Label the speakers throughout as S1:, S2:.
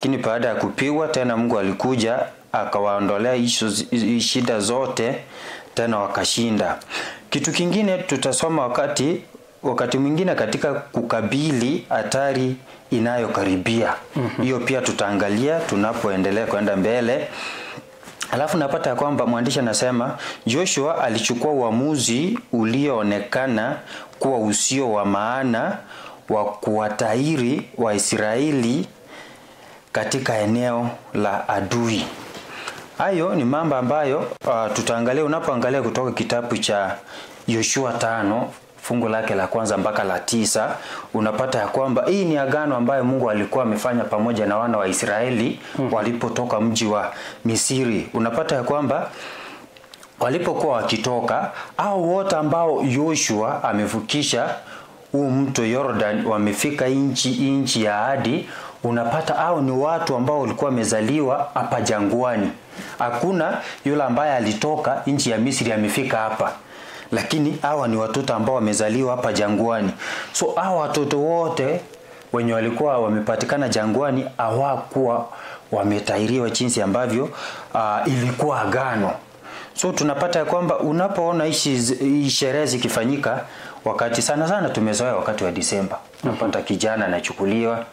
S1: Lakini baada ya kupigwa tena Mungu alikuja akawaondolea hizo shida zote tena wakashinda. Kitu kingine tutasoma wakati mwingine katika kukabili hatari inayokaribia. Hiyo pia tutaangalia tunapoendelea kwenda mbele. Alafu napata kwamba mwandishi anasema Joshua alichukua uamuzi ulioonekana kuwa usio wa maana wa kuwatahiri Waisraeli katika eneo la adui. Hayo ni mambo ambayo tutaangalia unapoangalia kutoka kitabu cha Yoshua 5 fungu lake la 1 mpaka la 9. Unapata ya kwamba hii ni agano ambayo Mungu alikuwa amefanya pamoja na wana wa Israeli walipotoka mji wa Misri. Unapata ya kwamba walipokuwa wakitoka au wote ambao Yoshua amevukisha huu mto Jordan wamefika nchi ya ahadi. Unapata hao ni watu ambao walikuwa wamezaliwa hapa jangwani. Hakuna yule ambaye alitoka nchi ya Misri amefika hapa. Lakini hawa ni watoto ambao wamezaliwa hapa jangwani. So hawa watoto wote wenye walikuwa wamepatikana jangwani hawakuwa wametahiriwa jinsi ambavyo ilikuwa agano. So tunapata kwamba unapoona hizi sherehe zikifanyika wakati sana tumezoea wakati wa Disemba. Unapata kijana anachukuliwa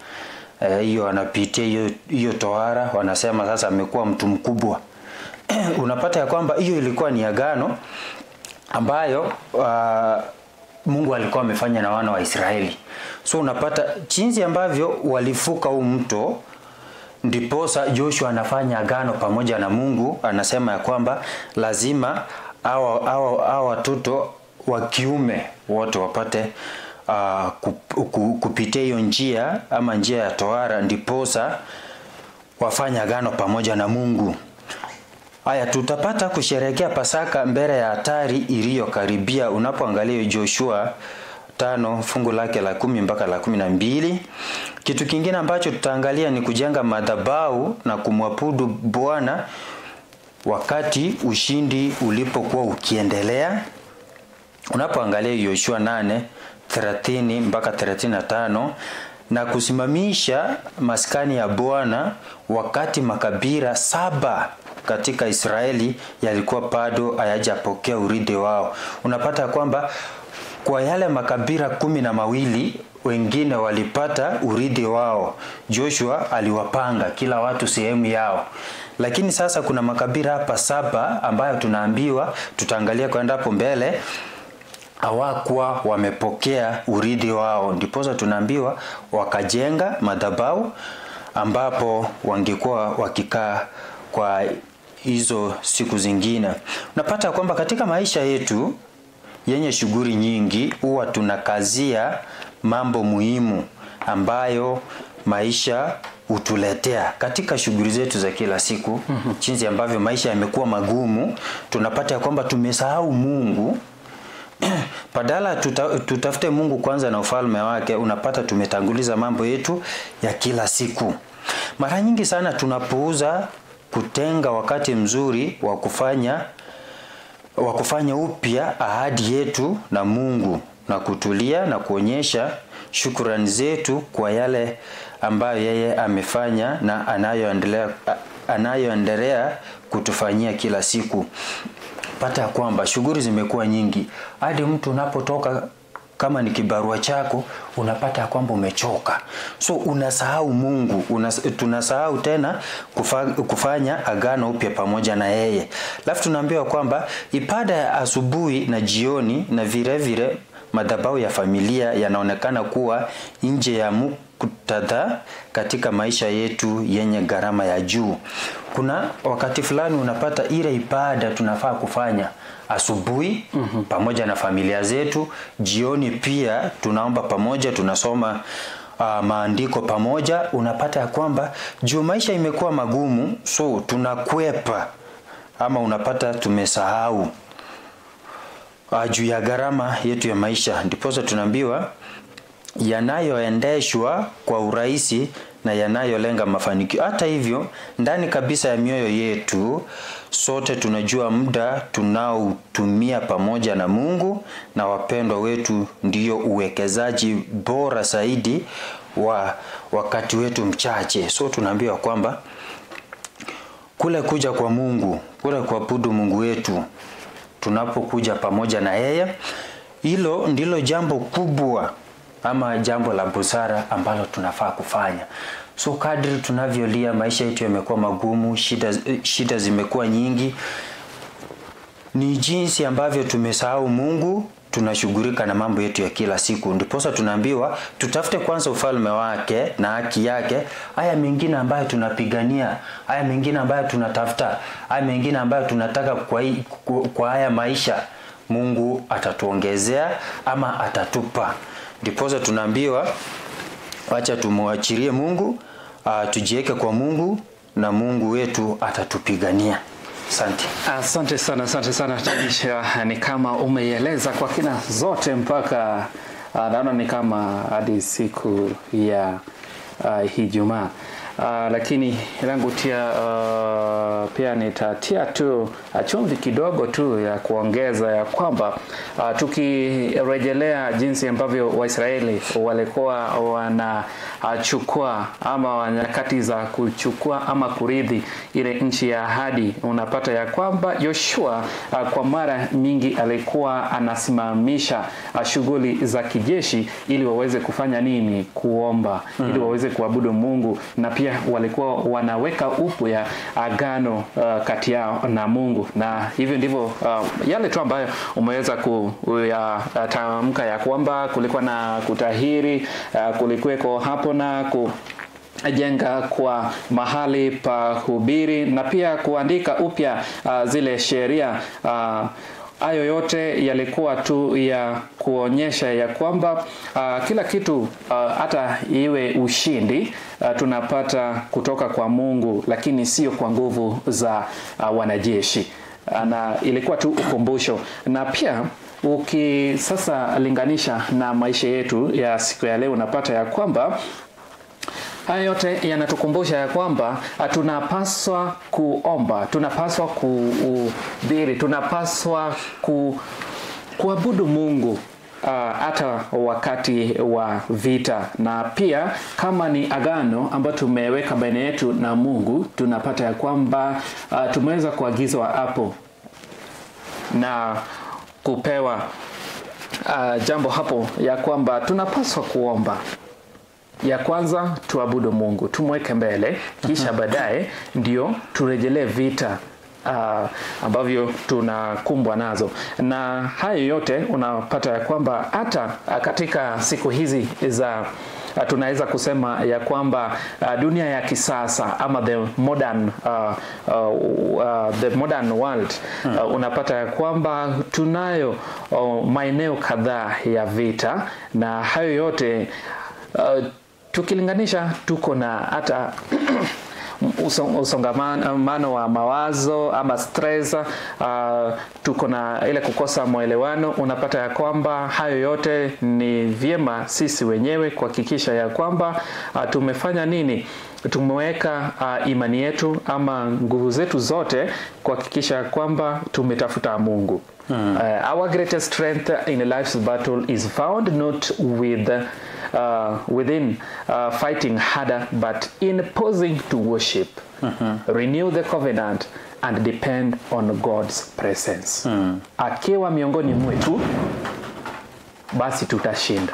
S1: hiyo anapitia hiyo tohara, wanasema sasa amekuwa mtu mkubwa. Unapata ya kwamba hiyo ilikuwa ni agano ambayo Mungu alikuwa amefanya na wana wa Israeli. So unapata jinsi ambavyo walifuka huu mto, ndiposa Joshua anafanya agano pamoja na Mungu. Anasema ya kwamba lazima hao watoto wa kiume wote wapate kupitia hiyo njia ama njia ya tohara, ndiposa wafanya agano pamoja na Mungu. Haya, tutapata kusherehekea Pasaka mbele ya hatari iliyokaribia unapoangalia Joshua 5 fungu lake la 10 mpaka la 12. Kitu kingine ambacho tutaangalia ni kujenga madhabahu na kumwabudu Bwana wakati ushindi ulipokuwa ukiendelea. Unapoangalia Yoshua 8:30 mpaka 35, na kusimamisha maskani ya Bwana wakati makabila 7 katika Israeli yalikuwa bado hayajapokea urithi wao. Unapata kwamba kwa yale makabila 12 wengine walipata urithi wao. Joshua aliwapanga kila watu sehemu yao. Lakini sasa kuna makabila hapa 7 ambayo tunaambiwa tutaangalia kwenda hapo mbele hawakuwa wamepokea urithi wao. Ndiposa tunaambiwa wakajenga madhabahu ambapo wangekuwa wakikaa kwa hizo siku zingine. Unapata kwamba katika maisha yetu yenye shughuli nyingi huwa tunakazia mambo muhimu ambayo maisha utuletea katika shughuli zetu za kila siku. Jinsi ambavyo maisha yamekuwa magumu, tunapata kwamba tumesahau Mungu. Badala tutafute Mungu kwanza na ufalme wake, unapata tumetanguliza mambo yetu ya kila siku. Mara nyingi sana tunapuuza kutenga wakati mzuri wa kufanya upya ahadi yetu na Mungu na kutulia na kuonyesha shukrani zetu kwa yale ambayo yeye amefanya na anayoendelea kutufanyia kila siku. Pata kwamba shughuli zimekuwa nyingi hadi mtu unapotoka kama ni kibarua chako unapata kwamba umechoka. So unasahau Mungu, tunasahau tena kufanya agano upya pamoja na yeye. Alafu tunaambiwa kwamba ibada ya asubuhi na jioni na vile madhabahu ya familia yanaonekana kuwa nje ya muktadha katika maisha yetu yenye gharama ya juu. Kuna wakati fulani unapata ile ibada tunafaa kufanya asubuhi pamoja na familia zetu, jioni pia tunaomba pamoja, tunasoma maandiko pamoja. Unapata ya kwamba juu maisha imekuwa magumu, so tunakwepa ama unapata tumesahau juu ya gharama yetu ya maisha. Ndiposa tunaambiwa yanayoendeshwa kwa urahisi na yanayolenga mafanikio. Hata hivyo, ndani kabisa ya mioyo yetu sote tunajua muda tunaotumia pamoja na Mungu na wapendwa wetu ndiyo uwekezaji bora zaidi wa wakati wetu mchache. So tunaambiwa kwamba kule kuja kwa Mungu, kule kuabudu Mungu wetu, tunapokuja pamoja na yeye, hilo ndilo jambo kubwa ama jambo la busara ambalo tunafaa kufanya. So kadri tunavyolia maisha yetu yamekuwa magumu, shida zimekuwa nyingi, ni jinsi ambavyo tumesahau Mungu, tunashughulika na mambo yetu ya kila siku. Ndiposa tunaambiwa tutafute kwanza ufalme wake na haki yake. Haya mengine ambayo tunapigania, haya mengine ambayo tunatafuta, haya mengine ambayo tunataka kwa haya maisha, Mungu atatuongezea ama atatupa. Ndiposa tunaambiwa wacha tumuachilie Mungu, tujiweke kwa Mungu na Mungu wetu atatupigania.
S2: Asante sana Tanisha, ni kama umeieleza kwa kina zote mpaka naona ni kama hadi siku ya Ijumaa. Lakini langu pia nitatia tu chumvi kidogo tu ya kuongeza ya kwamba tukirejelea jinsi ambavyo Waisraeli walikuwa wanachukua ama nyakati za kuchukua ama kurithi ile nchi ya ahadi, unapata ya kwamba Yoshua kwa mara mingi alikuwa anasimamisha shughuli za kijeshi ili waweze kufanya nini? Kuomba, ili waweze kuabudu Mungu, na pia walikuwa wanaweka upya agano kati yao na Mungu. Na hivyo ndivyo yale tu ambayo umeweza kuyatamka ya kwamba kulikuwa na kutahiri, kulikuweko hapo na jenga kwa mahali pa hubiri, na pia kuandika upya zile sheria. Hayo yote yalikuwa tu ya kuonyesha ya kwamba kila kitu hata iwe ushindi tunapata kutoka kwa Mungu, lakini sio kwa nguvu za wanajeshi. Na ilikuwa tu ukumbusho. Na pia sasa linganisha na maisha yetu ya siku ya leo, unapata ya kwamba haya yote yanatukumbusha ya kwamba tunapaswa kuomba, tunapaswa kuhubiri, tunapaswa kuabudu Mungu hata wakati wa vita. Na pia kama ni agano ambayo tumeweka baina yetu na Mungu, tunapata ya kwamba tumeweza kuagizwa hapo na kupewa jambo hapo ya kwamba tunapaswa kuomba. Ya kwanza tuabudu Mungu, tumweke mbele, kisha baadaye ndio turejelee vita ambavyo tunakumbwa nazo. Na hayo yote unapata ya kwamba hata katika siku hizi za tunaweza kusema ya kwamba dunia ya kisasa ama the modern world, unapata ya kwamba tunayo maeneo kadhaa ya vita, na hayo yote tukilinganisha tuko na hata usongamano wa mawazo ama stress, tuko na ile kukosa mwelewano. Unapata ya kwamba hayo yote ni vyema sisi wenyewe kuhakikisha ya kwamba tumefanya nini? Tumeweka imani yetu ama nguvu zetu zote kuhakikisha kwamba tumetafuta Mungu. Our greatest strength in life's battle is found not within fighting harder, but in pausing to worship, renew the covenant, and depend on God's presence. Akiwa miongoni mwetu, basi tutashinda.